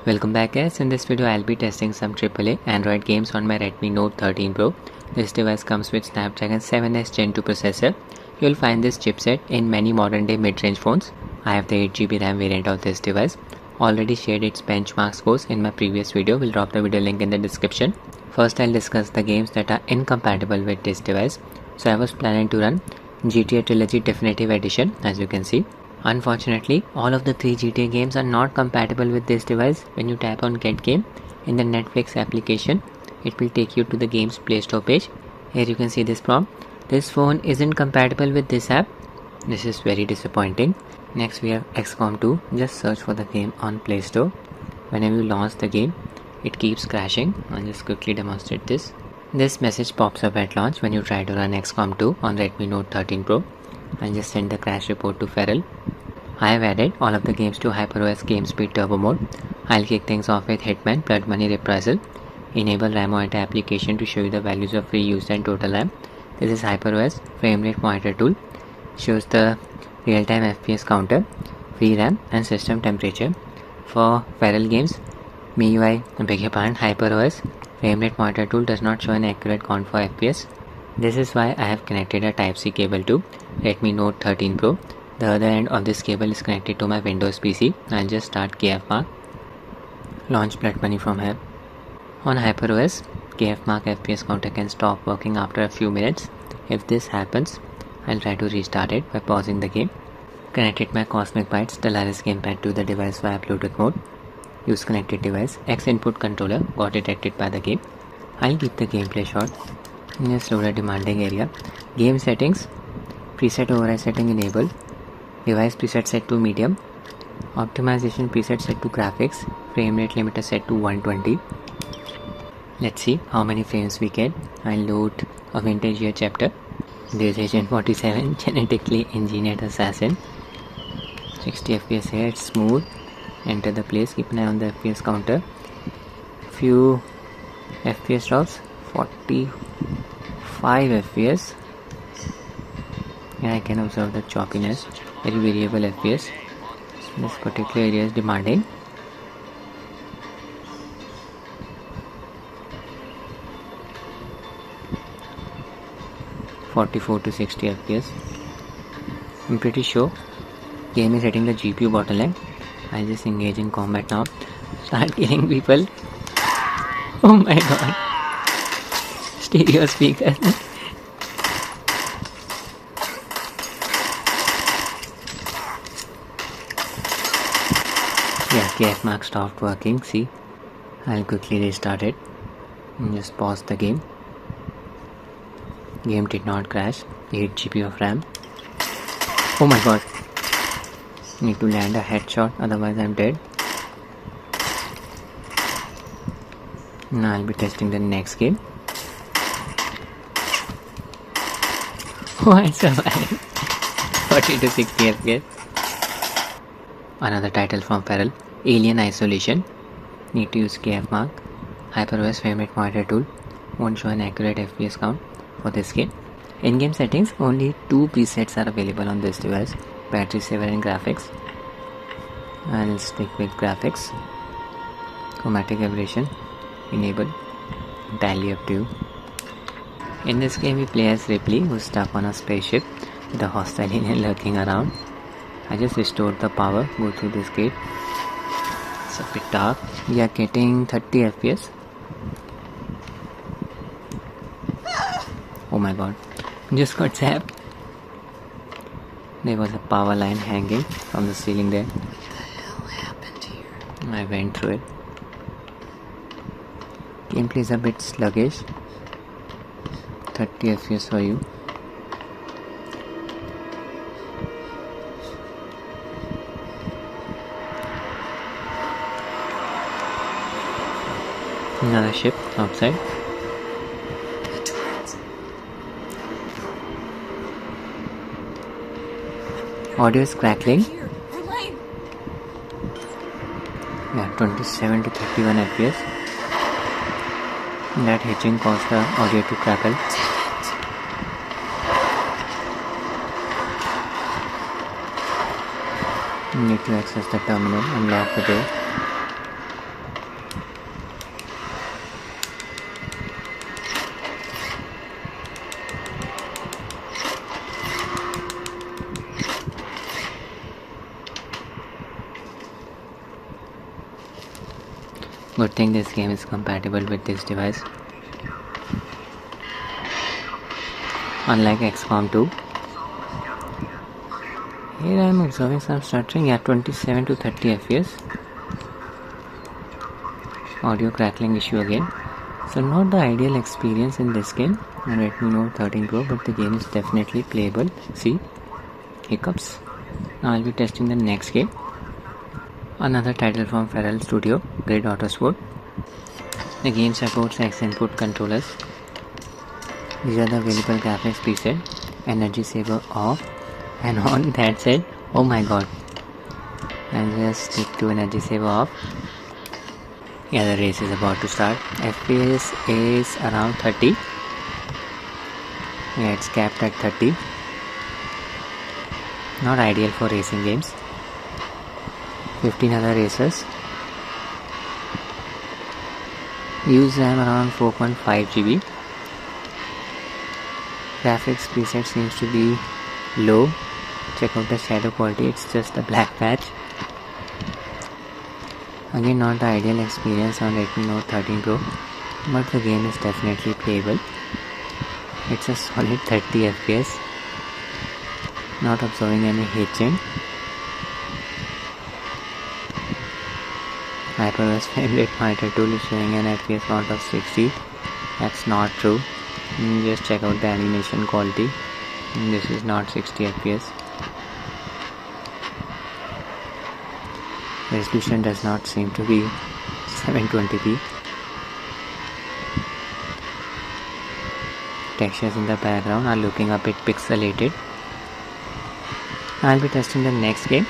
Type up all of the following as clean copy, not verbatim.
Welcome back guys, in this video I'll be testing some AAA Android games on my Redmi Note 13 Pro. This device comes with Snapdragon 7S Gen 2 processor. You'll find this chipset in many modern day mid-range phones. I have the 8GB RAM variant of this device. Already shared its benchmark scores in my previous video, will drop the video link in the description. First I'll discuss the games that are incompatible with this device. So I was planning to run GTA Trilogy Definitive Edition, as you can see. Unfortunately, all of the 3 GTA games are not compatible with this device. When you tap on Get Game in the Netflix application, it will take you to the game's Play Store page. Here you can see this prompt. This phone isn't compatible with this app. This is very disappointing. Next we have XCOM 2. Just search for the game on Play Store. Whenever you launch the game, it keeps crashing. I'll just quickly demonstrate this. This message pops up at launch when you try to run XCOM 2 on Redmi Note 13 Pro. I'll just send the crash report to Feral. I have added all of the games to HyperOS Game Speed Turbo mode. I'll kick things off with Hitman Blood Money Reprisal. Enable RAM Monitor application to show you the values of free use and total RAM. This is HyperOS Frame Rate Monitor tool. Shows the real-time FPS counter, free RAM and system temperature. For Feral games, MIUI HyperOS Frame Rate Monitor tool does not show an accurate count for FPS. This is why I have connected a Type-C cable to Redmi Note 13 Pro. The other end of this cable is connected to my Windows PC. I'll just start KFmark. Launch Blood Money from here. On HyperOS, KFmark FPS counter can stop working after a few minutes. If this happens, I'll try to restart it by pausing the game. Connected my Cosmic Byte Stellaris gamepad to the device via Bluetooth mode. Use connected device. X input controller got detected by the game. I'll keep the gameplay short. In a slower demanding area. Game settings. Preset override setting enabled. Device preset set to medium. Optimization preset set to graphics. Frame rate limiter set to 120. Let's see how many frames we get. I'll load a vintage year chapter. This is Agent 47 genetically engineered assassin. 60 FPS here, it's smooth. Enter the place, keep an eye on the FPS counter. Few FPS drops. 45 FPS. And I can observe the choppiness. Very variable FPS. This particular area is demanding. (44 to 60 FPS). I'm pretty sure game is hitting the GPU bottleneck. I'll just engage in combat now. Start killing people. Oh my god. Stereo speakers. Yeah, KFmark stopped working. See, I'll quickly restart it and just pause the game. Game did not crash. 8 GB of RAM. Oh my god. Need to land a headshot, otherwise I'm dead. Now I'll be testing the next game. Oh, I survived. 40 to 60 FPS. Another title from Feral. Alien Isolation. Need to use KFmark. HyperOS Frame Rate Monitor tool. Won't show an accurate FPS count for this game. In-game settings, only 2 presets are available on this device. Battery saver and graphics. I'll stick with graphics. Chromatic aberration enabled. Entirely up to you. In this game we play as Ripley, who's stuck on a spaceship with a hostile alien lurking around. I just restored the power. Go through this gate. It's a bit dark. We are getting 30 FPS. Oh my god. Just got zapped. There was a power line hanging from the ceiling there. What the hell happened here? I went through it. Gameplay is a bit sluggish. 30 FPS for you. Another ship outside. Audio is crackling. Yeah, 27 to 31 FPS. That hitching caused the audio to crackle. Need to access the terminal and lock the door. Good thing this game is compatible with this device. Unlike XCOM 2. Here I am observing some stuttering at 27 to 30 FPS. Audio crackling issue again. So not the ideal experience in this game on Redmi Note 13 Pro, but the game is definitely playable. See, hiccups. Now I'll be testing the next game. Another title from Feral Studio, Grid Autosport. The game supports X input controllers. These are the available graphics preset. Energy saver off and on. That's it. Oh my god. I'll just stick to energy saver off. Yeah, the race is about to start. FPS is around 30. Yeah, it's capped at 30. Not ideal for racing games. 15 other racers. Use RAM around 4.5 GB. Graphics preset seems to be low. Check out the shadow quality, it's just a black patch. Again, not the ideal experience on Redmi Note 13 Pro, but the game is definitely playable. It's a solid 30 FPS. Not observing any hitching. HyperOS frame rate monitor tool is showing an FPS count of 60. That's not true. Just check out the animation quality. This is not 60 FPS. Resolution does not seem to be 720p. Textures in the background are looking a bit pixelated. I'll be testing the next game.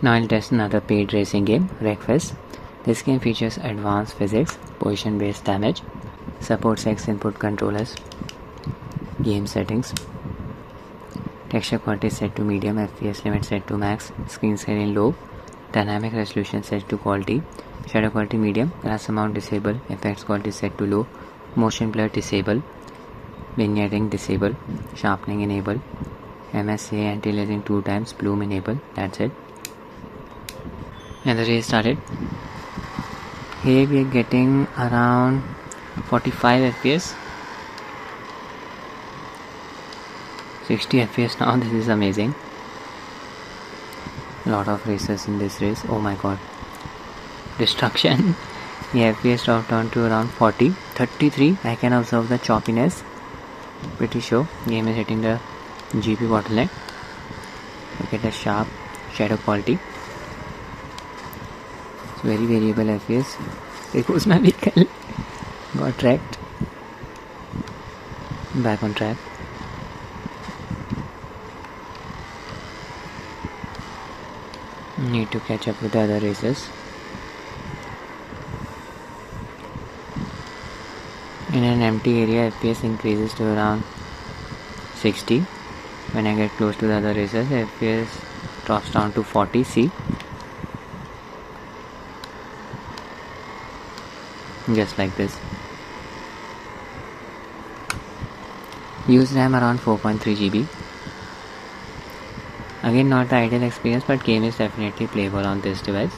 Now I'll test another paid racing game, Wreckfest. This game features advanced physics, position based damage, supports X input controllers, game settings. Texture quality set to medium, FPS limit set to max, screen scale low, dynamic resolution set to quality, shadow quality medium, glass amount disable, effects quality set to low, motion blur disable, vignetting disable, sharpening enable, MSA anti-aliasing 2 times, bloom enable. That's it. And the race started. Here we are getting around 45 FPS. 60 FPS now. This is amazing. Lot of racers in this race. Oh my god. Destruction. The FPS dropped down to around 40. 33. I can observe the choppiness. Pretty sure game is hitting the GP bottleneck. Look at the sharp shadow quality. It's very variable FPS. There goes my vehicle. Got wrecked. Back on track. Need to catch up with the other races. In an empty area, FPS increases to around 60. When I get close to the other races, FPS drops down to 40. See? Just like this. Use RAM around 4.3 GB. Again, not the ideal experience, but game is definitely playable on this device.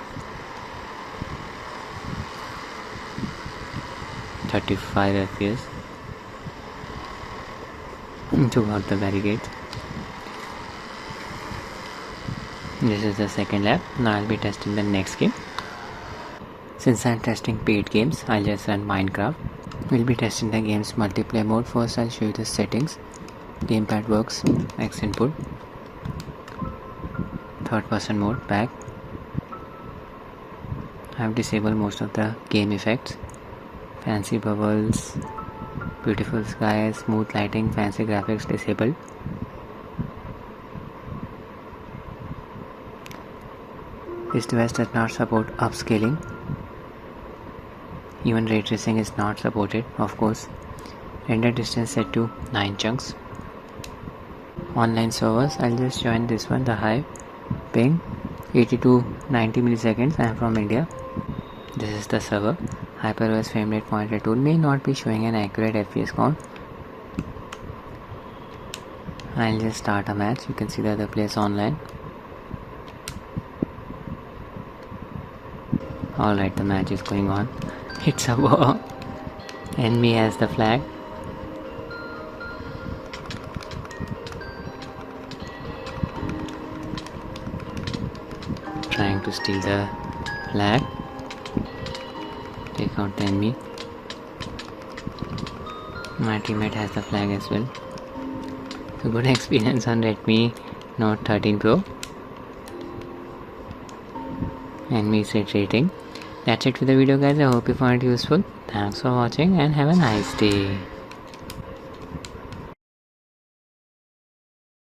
35 FPS. Took out the barricade. This is the second lap. Now I'll be testing the next game. Since I'm testing paid games, I'll just run Minecraft. We'll be testing the game's multiplayer mode. First I'll show you the settings. Gamepad works, X input. Third person mode, back. I've disabled most of the game effects. Fancy bubbles, beautiful sky, smooth lighting, fancy graphics disabled. This device does not support upscaling. Even ray tracing is not supported, of course. Render distance set to 9 chunks. Online servers, I'll just join this one, the high ping 80 to 90 milliseconds. I am from India. This is the server. HyperOS frame rate monitor tool may not be showing an accurate FPS count. I'll just start a match. You can see the other players online. Alright, the match is going on. It's a war. Enemy has the flag. Trying to steal the flag. Take out the enemy. My teammate has the flag as well. So good experience on Redmi Note 13 Pro. Enemy is retreating. That's it for the video, guys. I hope you found it useful. Thanks for watching and have a nice day.